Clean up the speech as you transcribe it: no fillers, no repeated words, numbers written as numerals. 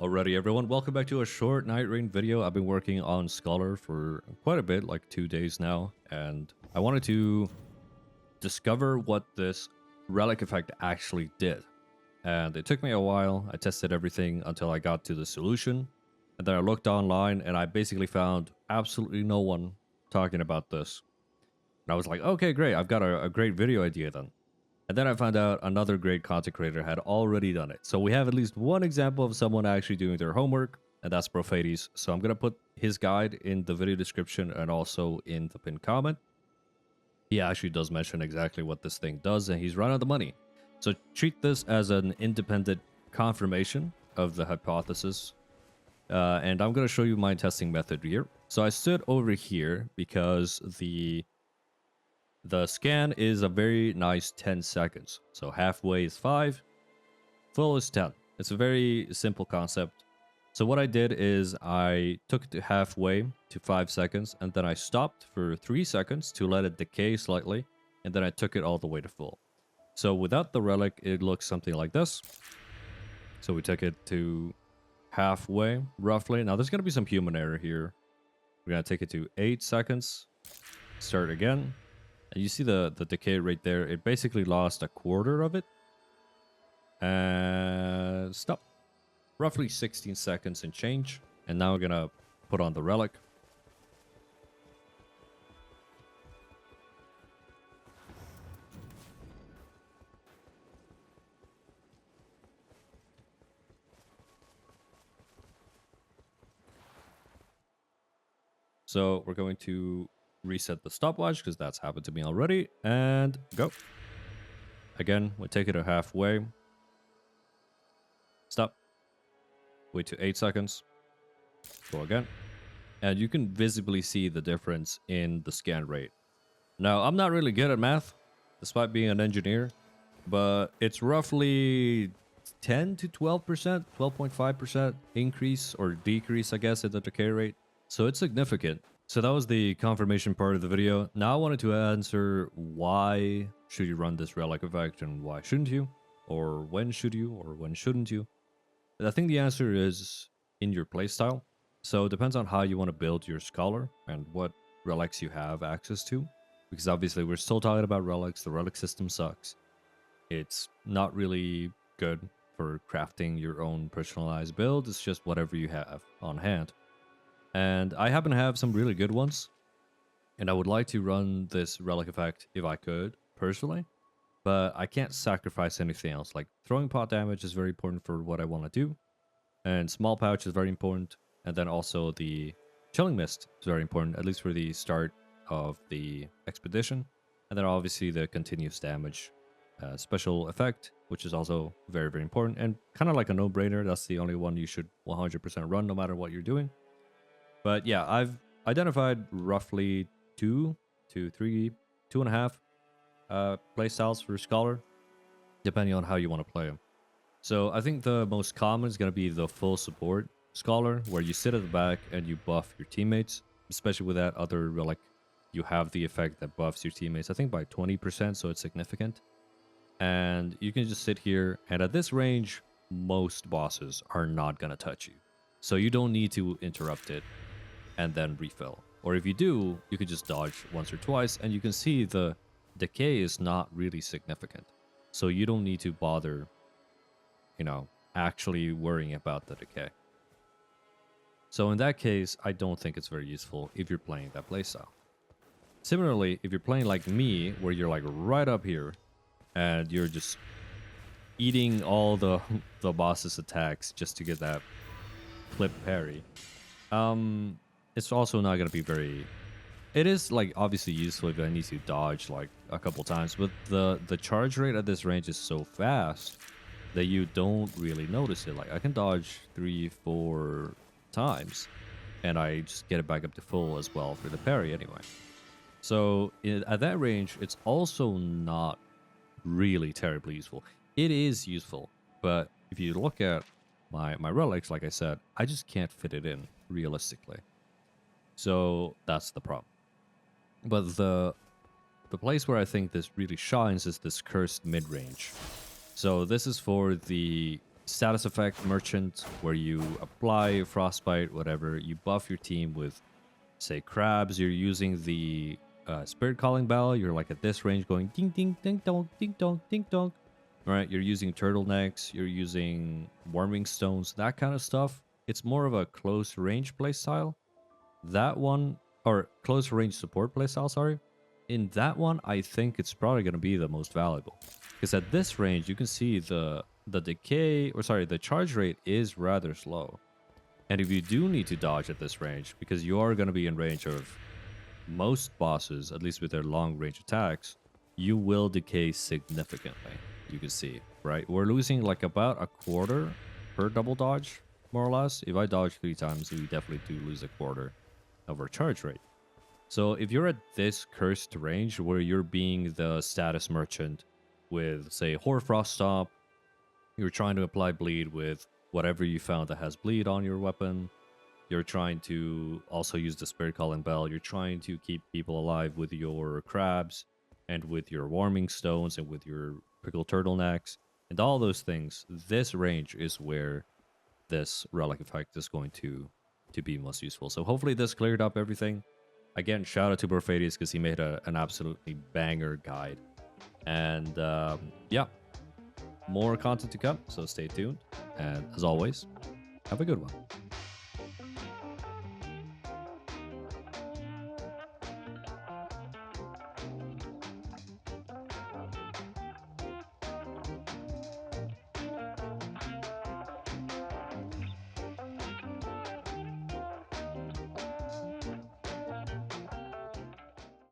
Alrighty everyone, welcome back to a short Nightreign video. I've been working on Scholar for quite a bit, like 2 days now, and I wanted to discover what this relic effect actually did. And it took me a while. I tested everything until I got to the solution, and then I looked online and I basically found absolutely no one talking about this. And I was like, okay, great, I've got a great video idea then. And then I found out another great content creator had already done it. So we have at least one example of someone actually doing their homework, and that's Prophades. So I'm going to put his guide in the video description and also in the pinned comment. He actually does mention exactly what this thing does, and he's right on the money. So treat this as an independent confirmation of the hypothesis. And I'm going to show you my testing method here. So I stood over here because the scan is a very nice 10 seconds. So halfway is 5, full is 10. It's a very simple concept. So what I did is I took it halfway to 5 seconds, and then I stopped for 3 seconds to let it decay slightly, and then I took it all the way to full. So without the relic, it looks something like this. So we took it to halfway, roughly. Now there's going to be some human error here. We're going to take it to 8 seconds, start again. And you see the decay rate there. It basically lost a quarter of it. And stop. Roughly 16 seconds and change. And now we're going to put on the relic. So we're going to reset the stopwatch because that's happened to me already, and go. Again, we take it to halfway. Stop. Wait to 8 seconds. Go again. And you can visibly see the difference in the scan rate. Now, I'm not really good at math, despite being an engineer, but it's roughly 10 to 12%, 12.5% increase or decrease, I guess, in the decay rate. So it's significant. So that was the confirmation part of the video. Now I wanted to answer why should you run this relic effect and why shouldn't you? Or when should you or when shouldn't you? I think the answer is in your playstyle. So it depends on how you want to build your Scholar and what relics you have access to. Because obviously we're still talking about relics. The relic system sucks. It's not really good for crafting your own personalized build. It's just whatever you have on hand. And I happen to have some really good ones. And I would like to run this relic effect if I could, personally. But I can't sacrifice anything else. Like, throwing pot damage is very important for what I want to do. And small pouch is very important. And then also the chilling mist is very important, at least for the start of the expedition. And then obviously the continuous damage special effect, which is also very, very important. And kind of like a no-brainer. That's the only one you should 100% run no matter what you're doing. But yeah, I've identified roughly 2 to 3, 2.5 play styles for Scholar, depending on how you want to play them. So I think the most common is going to be the full support Scholar, where you sit at the back and you buff your teammates, especially with that other relic. You have the effect that buffs your teammates, I think by 20%, so it's significant. And you can just sit here, and at this range, most bosses are not going to touch you. So you don't need to interrupt it and then refill. Or if you do, you could just dodge once or twice, and you can see the decay is not really significant. So you don't need to bother, actually worrying about the decay. So in that case, I don't think it's very useful if you're playing that playstyle. Similarly, if you're playing like me, where you're like right up here, and you're just eating all the boss's attacks just to get that flip parry, it's also not going to be very... It is, like, obviously useful if I need to dodge, like, a couple times, but the charge rate at this range is so fast that you don't really notice it. Like, I can dodge 3-4 times, and I just get it back up to full as well for the parry anyway. So, at that range, it's also not really terribly useful. It is useful, but if you look at my relics, like I said, I just can't fit it in realistically. So that's the problem. But the place where I think this really shines is this cursed mid-range. So this is for the status effect merchant where you apply frostbite, whatever. You buff your team with, say, crabs. You're using the spirit calling bell. You're like at this range going ding ding ding dong ding dong ding dong. All right, you're using turtlenecks. You're using warming stones, that kind of stuff. It's more of a close range playstyle. That one, or close range support playstyle, sorry. In that one, I think it's probably going to be the most valuable. Because at this range, you can see the decay, or sorry, the charge rate is rather slow. And if you do need to dodge at this range, because you are going to be in range of most bosses, at least with their long range attacks, you will decay significantly, you can see, right? We're losing like about a quarter per double dodge, more or less. If I dodge 3 times, we definitely do lose a quarter of our charge rate. So if you're at this cursed range where you're being the status merchant with, say, Hoarfrost Stomp, you're trying to apply bleed with whatever you found that has bleed on your weapon, you're trying to also use the Spirit Calling Bell, you're trying to keep people alive with your crabs and with your warming stones and with your pickled turtlenecks and all those things, this range is where this relic effect is going to be most useful. So hopefully this cleared up everything. Again, shout out to Burfadius because he made an absolutely banger guide. And yeah, more content to come, so stay tuned. And as always, have a good one.